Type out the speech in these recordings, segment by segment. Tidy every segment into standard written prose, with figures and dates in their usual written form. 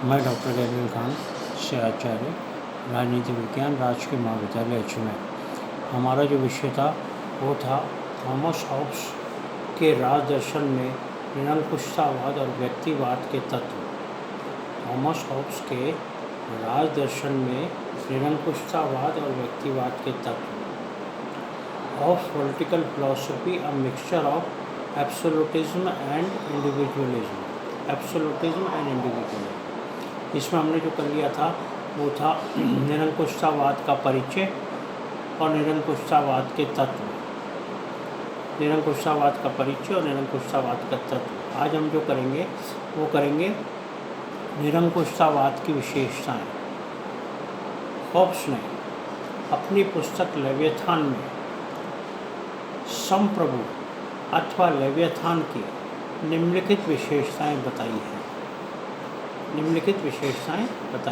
मैं doctor Garin Khan से आचार्य राजनीति विज्ञान राजकीय महाविद्यालय अजमेर। हमारा जो विषय था वो था थॉमस हॉब्स के राज दर्शन में निरंकुशतावाद और व्यक्तिवाद के तत्व। थॉमस हॉब्स के राज दर्शन में निरंकुशतावाद और व्यक्तिवाद के तत्व। Hobbes political philosophy a mixture of absolutism and individualism. इसमें हमने जो कर लिया था वो था निरंकुशतावाद का परिचय और निरंकुशतावाद के तत्व। निरंकुशतावाद का परिचय और निरंकुशतावाद का तत्व। आज हम जो करेंगे वो करेंगे निरंकुशतावाद की विशेषताएं। हॉब्स ने अपनी पुस्तक लेवियथान में संप्रभु अथवा लेवियथान की निम्नलिखित विशेषताएं बताई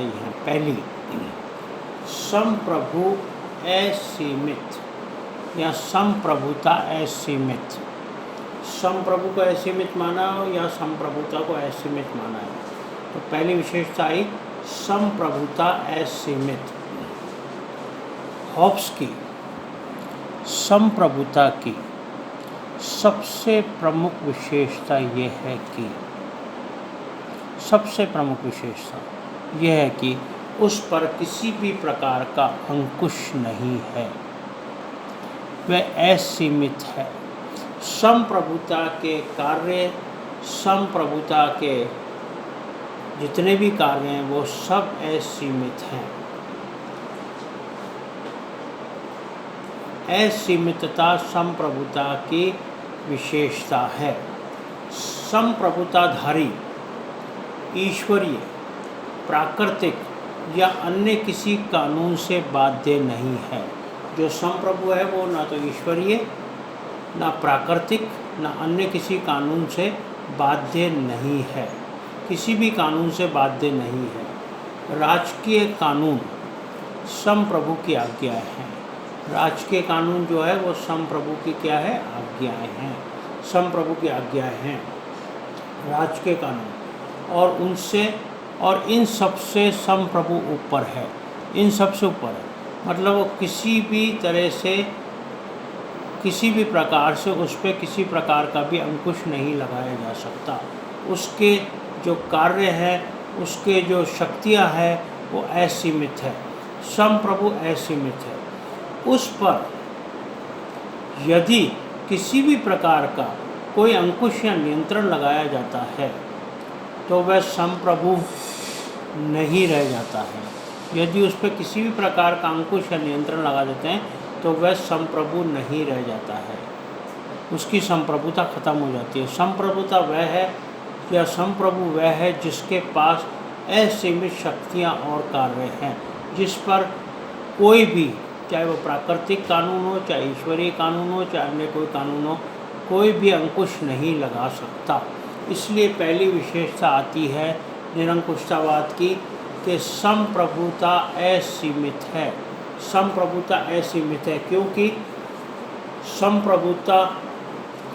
हैं। पहली, संप्रभु असीमित या संप्रभुता असीमित। संप्रभु को असीमित माना या संप्रभुता को असीमित माना है। तो पहली विशेषता आई संप्रभुता असीमित। हॉब्स की संप्रभुता की सबसे प्रमुख विशेषता यह है कि उस पर किसी भी प्रकार का अंकुश नहीं है, वह असीमित है। संप्रभुता के कार्य, संप्रभुता के जितने भी कार्य हैं वो सब असीमित हैं। असीमितता संप्रभुता की विशेषता है। संप्रभुताधारी ईश्वरीय, प्राकृतिक या अन्य किसी कानून से बाध्य नहीं है। जो संप्रभु है वो ना तो ईश्वरीय, ना प्राकृतिक, ना अन्य किसी कानून से बाध्य नहीं है। किसी भी कानून से बाध्य नहीं है। राजकीय कानून संप्रभु की आज्ञाएं हैं। राजकीय कानून जो है वो संप्रभु की क्या है? आज्ञाएं हैं। संप्रभु की आज्ञाएं हैं राजकीय कानून, और इन सब से संप्रभु ऊपर है। इन सब से ऊपर है मतलब वो किसी भी तरह से, किसी भी प्रकार से उस पर किसी प्रकार का भी अंकुश नहीं लगाया जा सकता। उसके जो कार्य है, उसके जो शक्तियाँ हैं वो असीमित है। संप्रभु असीमित है। उस पर यदि किसी भी प्रकार का कोई अंकुश या नियंत्रण लगाया जाता है तो वह संप्रभु नहीं रह जाता है। यदि उस पर किसी भी प्रकार का अंकुश या नियंत्रण लगा देते हैं तो वह संप्रभु नहीं रह जाता है। उसकी संप्रभुता खत्म हो जाती है। संप्रभुता वह है या संप्रभु वह है जिसके पास असीमित शक्तियाँ और कार्य हैं, जिस पर कोई भी, चाहे वो प्राकृतिक कानून हो, चाहे ईश्वरीय कानून हो, चाहे अन्य कोई कानून हो, कोई भी अंकुश नहीं लगा सकता। इसलिए पहली विशेषता आती है निरंकुशतावाद की कि संप्रभुता असीमित है। संप्रभुता असीमित है क्योंकि संप्रभुता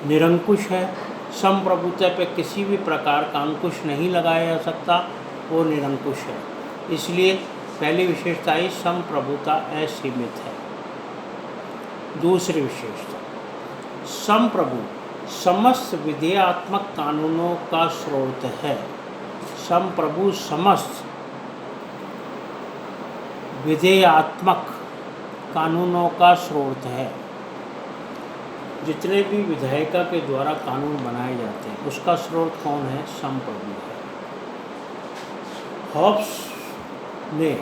निरंकुश है। संप्रभुता पे किसी भी प्रकार का अंकुश नहीं लगाया जा सकता, वो निरंकुश है। इसलिए पहली विशेषता ही संप्रभुता असीमित है। दूसरी विशेषता, संप्रभु समस्त विधेयात्मक कानूनों का स्रोत है। संप्रभु समस्त विधेयात्मक कानूनों का स्रोत है। जितने भी विधायिका के द्वारा कानून बनाए जाते हैं उसका स्रोत कौन है? संप्रभु है। हॉब्स ने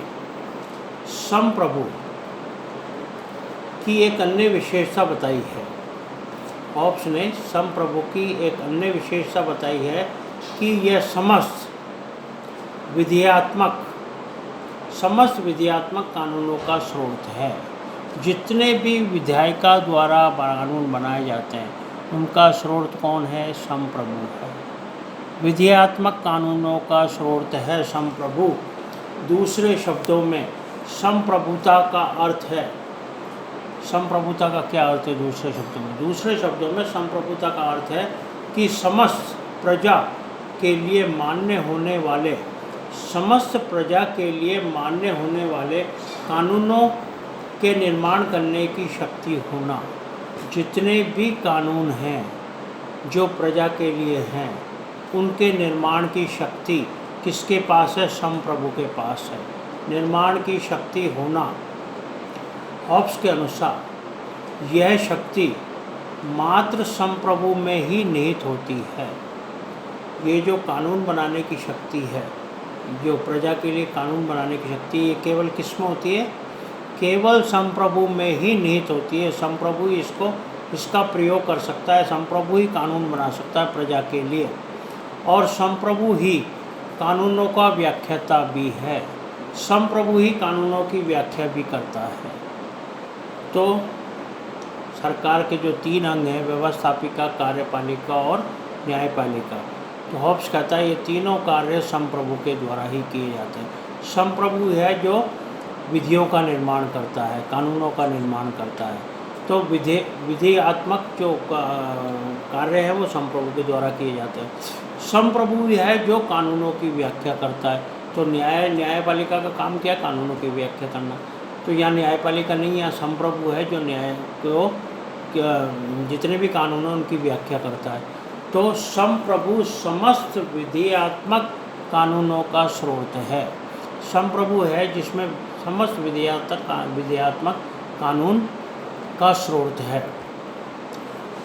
संप्रभु की एक अन्य विशेषता बताई है। हॉब्स ने संप्रभु की एक अन्य विशेषता बताई है कि यह समस्त विधेयात्मक कानूनों का स्रोत है। जितने भी विधायिका द्वारा कानून बनाए जाते हैं उनका स्रोत कौन है? संप्रभु है। विधेयात्मक कानूनों का स्रोत है संप्रभु। दूसरे शब्दों में संप्रभुता का अर्थ है, संप्रभुता का क्या अर्थ है दूसरे शब्दों में? दूसरे शब्दों में संप्रभुता का अर्थ है कि समस्त प्रजा के लिए मान्य होने वाले समस्त प्रजा के लिए मान्य होने वाले कानूनों के निर्माण करने की शक्ति होना। जितने भी कानून हैं जो प्रजा के लिए हैं, उनके निर्माण की शक्ति किसके पास है? संप्रभु के पास है। निर्माण की शक्ति होना, हॉब्स के अनुसार यह शक्ति मात्र संप्रभु में ही निहित होती है। ये जो कानून बनाने की शक्ति है, जो प्रजा के लिए कानून बनाने की शक्ति, ये केवल किस में होती है? केवल संप्रभु में ही निहित होती है। संप्रभु इसका प्रयोग कर सकता है, संप्रभु ही कानून बना सकता है प्रजा के लिए, और संप्रभु ही कानूनों का व्याख्याता भी है। संप्रभु ही कानूनों की व्याख्या भी करता है। तो सरकार के जो 3 अंग हैं, व्यवस्थापिका, कार्यपालिका और न्यायपालिका, तो हॉब्स कहता है ये तीनों कार्य संप्रभु के द्वारा ही किए जाते हैं। संप्रभु है जो विधियों का निर्माण करता है, कानूनों का निर्माण करता है। तो विधियात्मक जो कार्य है वो संप्रभु के द्वारा किए जाते हैं। संप्रभु है जो कानूनों की व्याख्या करता है। तो न्यायपालिका का काम क्या है? कानूनों की व्याख्या करना। तो यहाँ न्यायपालिका नहीं, यहाँ संप्रभु है जो न्याय को जितने भी कानून हैं उनकी व्याख्या करता है। तो संप्रभु समस्त विधियात्मक कानूनों का स्रोत है। संप्रभु है जिसमें समस्त विधियात्मक कानून का स्रोत है,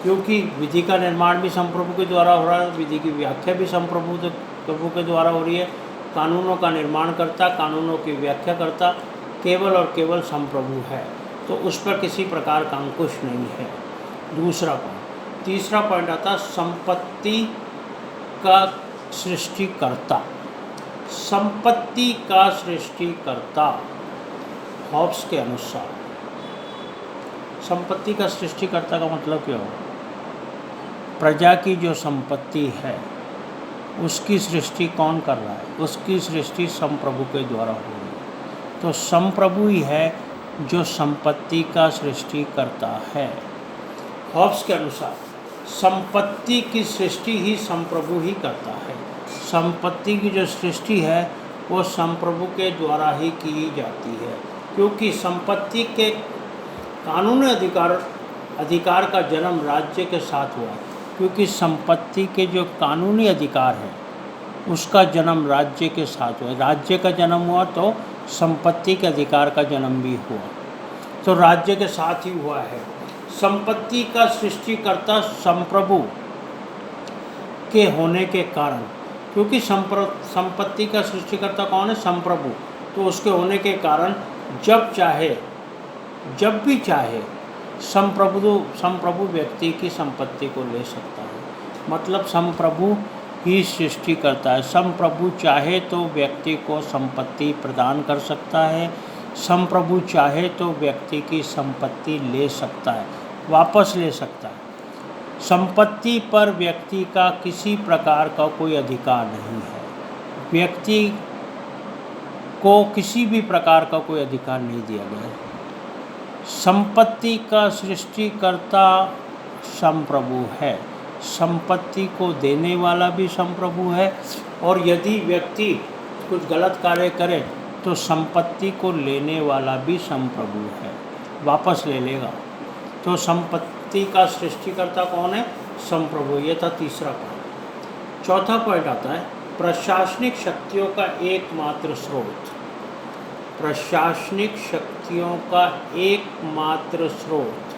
क्योंकि विधि का निर्माण भी संप्रभु के द्वारा हो रहा है, विधि की व्याख्या भी संप्रभु के द्वारा हो रही है। कानूनों का निर्माण करता, कानूनों की व्याख्या करता केवल और केवल संप्रभु है। तो उस पर किसी प्रकार का अंकुश नहीं है। दूसरा पॉइंट। तीसरा पॉइंट आता संपत्ति का सृष्टिकर्ता। संपत्ति का सृष्टिकर्ता हॉब्स के अनुसार संपत्ति का सृष्टिकर्ता का मतलब क्या हो? प्रजा की जो संपत्ति है उसकी सृष्टि कौन कर रहा है? उसकी सृष्टि संप्रभु के द्वारा हो रही है। तो संप्रभु ही है जो संपत्ति का सृष्टि करता है। हॉब्स के अनुसार संपत्ति की सृष्टि ही संप्रभु ही करता है। संपत्ति की जो सृष्टि है वो संप्रभु के द्वारा ही की जाती है, क्योंकि संपत्ति के कानूनी अधिकार का जन्म राज्य के साथ हुआ। क्योंकि संपत्ति के जो कानूनी अधिकार है उसका जन्म राज्य के साथ हुआ। राज्य का जन्म हुआ तो संपत्ति के अधिकार का जन्म भी हुआ, तो राज्य के साथ ही हुआ है। संपत्ति का सृष्टिकर्ता संप्रभु के होने के कारण, क्योंकि संपत्ति का सृष्टिकर्ता कौन है? संप्रभु। तो उसके होने के कारण जब भी चाहे संप्रभु व्यक्ति की संपत्ति को ले सकता है। मतलब संप्रभु ही सृष्टि करता है। संप्रभु चाहे तो व्यक्ति को संपत्ति प्रदान कर सकता है, संप्रभु चाहे तो व्यक्ति की संपत्ति ले सकता है, वापस ले सकता है। संपत्ति पर व्यक्ति का किसी प्रकार का कोई अधिकार नहीं है। व्यक्ति को किसी भी प्रकार का कोई अधिकार नहीं दिया गया है। संपत्ति का सृष्टिकर्ता संप्रभु है। संपत्ति को देने वाला भी संप्रभु है, और यदि व्यक्ति कुछ गलत कार्य करे तो संपत्ति को लेने वाला भी संप्रभु है, वापस ले लेगा। तो संपत्ति का सृष्टिकर्ता कौन है? संप्रभु। ये था तीसरा पॉइंट। चौथा पॉइंट आता है प्रशासनिक शक्तियों का एकमात्र स्रोत। प्रशासनिक शक्तियों का एकमात्र स्रोत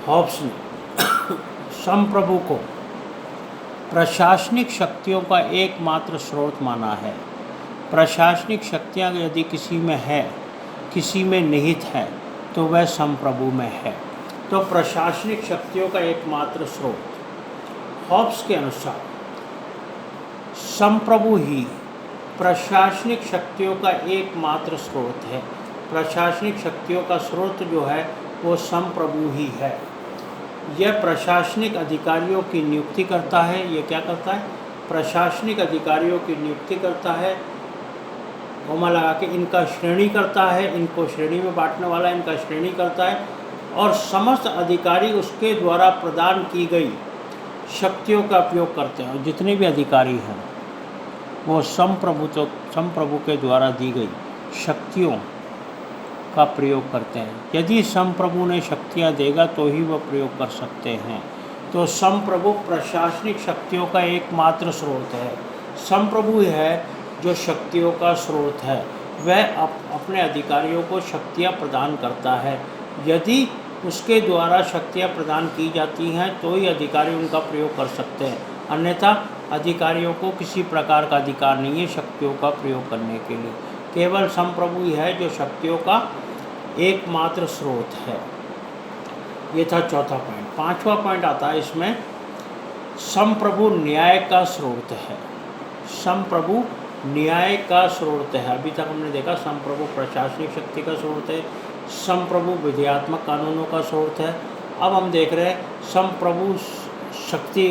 हॉब्स ने संप्रभु को प्रशासनिक शक्तियों का एकमात्र स्रोत माना है। प्रशासनिक शक्तियाँ यदि किसी में है, किसी में निहित है, तो वह संप्रभु में है। तो प्रशासनिक शक्तियों का एकमात्र स्रोत हॉब्स के अनुसार संप्रभु ही प्रशासनिक शक्तियों का एकमात्र स्रोत है। प्रशासनिक शक्तियों का स्रोत जो है वो संप्रभु ही है। यह प्रशासनिक अधिकारियों की नियुक्ति करता है। ये क्या करता है? प्रशासनिक अधिकारियों की नियुक्ति करता है, कोमा लगा के इनका श्रेणी करता है, इनको श्रेणी में बांटने वाला इनका श्रेणी करता है, और समस्त अधिकारी उसके द्वारा प्रदान की गई शक्तियों का उपयोग करते हैं। और जितने भी अधिकारी हैं वो संप्रभु के द्वारा दी गई शक्तियों का प्रयोग करते हैं। यदि संप्रभु ने शक्तियाँ देगा तो ही वह प्रयोग कर सकते हैं। तो संप्रभु प्रशासनिक शक्तियों का एकमात्र स्रोत है। संप्रभु है जो शक्तियों का स्रोत है। वह अपने अधिकारियों को शक्तियाँ प्रदान करता है। यदि उसके द्वारा शक्तियाँ प्रदान की जाती हैं तो ही अधिकारी उनका प्रयोग कर सकते हैं, अन्यथा अधिकारियों को किसी प्रकार का अधिकार नहीं है शक्तियों का प्रयोग करने के लिए। केवल संप्रभु ही है जो शक्तियों का एकमात्र स्रोत है। ये था चौथा पॉइंट। पांचवा पॉइंट आता है इसमें, संप्रभु न्याय का स्रोत है। संप्रभु न्याय का स्रोत है। अभी तक हमने देखा संप्रभु प्रशासनिक शक्ति का स्रोत है, संप्रभु विधेयात्मक कानूनों का स्रोत है। अब हम देख रहे हैं संप्रभु शक्ति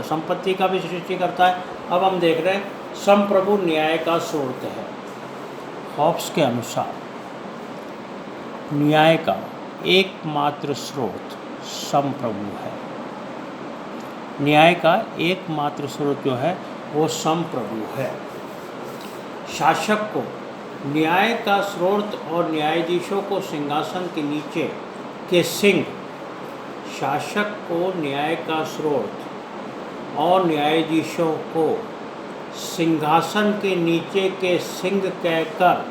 संपत्ति का भी सृष्टि करता है। अब हम देख रहे हैं संप्रभु न्याय का स्रोत है। हॉब्स के अनुसार न्याय का एकमात्र स्रोत संप्रभु है। न्याय का एकमात्र स्रोत जो है वो संप्रभु है। शासक को न्याय का स्रोत और न्यायाधीशों को सिंहासन के नीचे के सिंह, शासक को न्याय का स्रोत और न्यायाधीशों को सिंहासन के नीचे के सिंह कहकर,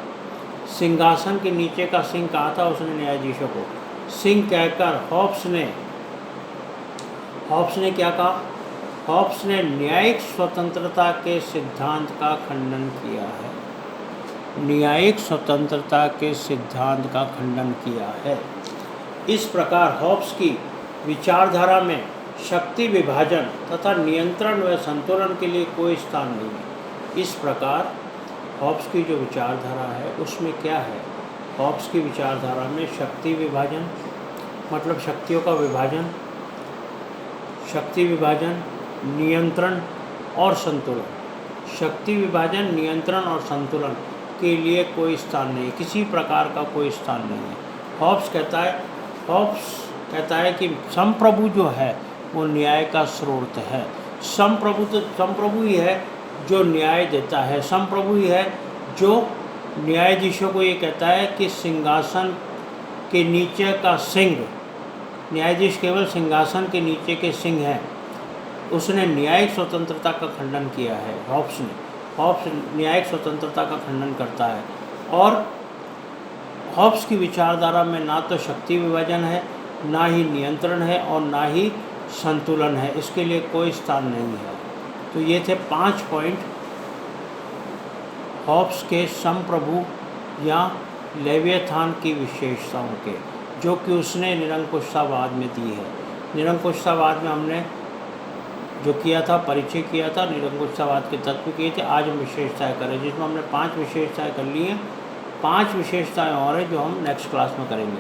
सिंहासन के नीचे का सिंह कहा था उसने न्यायाधीशों को, सिंह कहकर हॉब्स ने क्या कहा? हॉब्स ने न्यायिक स्वतंत्रता के सिद्धांत का खंडन किया है। न्यायिक स्वतंत्रता के सिद्धांत का खंडन किया है। इस प्रकार हॉब्स की विचारधारा में शक्ति विभाजन तथा नियंत्रण व संतुलन के लिए कोई स्थान नहीं है। इस प्रकार हॉब्स की जो विचारधारा है उसमें क्या है? हॉब्स की विचारधारा में शक्ति विभाजन मतलब शक्तियों का विभाजन, शक्ति विभाजन, नियंत्रण और संतुलन, शक्ति विभाजन, नियंत्रण और संतुलन के लिए कोई स्थान नहीं, किसी प्रकार का कोई स्थान नहीं है। हॉब्स कहता है कि संप्रभु जो है वो न्याय का स्रोत है। संप्रभु ही है जो न्याय देता है। संप्रभु ही है जो न्यायाधीशों को ये कहता है कि सिंहासन के नीचे का सिंह, न्यायाधीश केवल सिंहासन के नीचे के सिंह हैं। उसने न्यायिक स्वतंत्रता का खंडन किया है। हॉब्स न्यायिक स्वतंत्रता का खंडन करता है। और हॉब्स की विचारधारा में ना तो शक्ति विभाजन है, ना ही नियंत्रण है और ना ही संतुलन है। इसके लिए कोई स्थान नहीं है। तो ये थे 5 पॉइंट हॉब्स के संप्रभु या लेवियथान की विशेषताओं के, जो कि उसने निरंकुशतावाद में दी है। निरंकुशतावाद में हमने जो किया था, परिचय किया था, निरंकुशतावाद के तत्व किए थे। आज हम विशेषताएँ करें जिसमें हमने 5 विशेषताएँ कर ली हैं। 5 विशेषताएँ और हैं जो हम नेक्स्ट क्लास में करेंगे।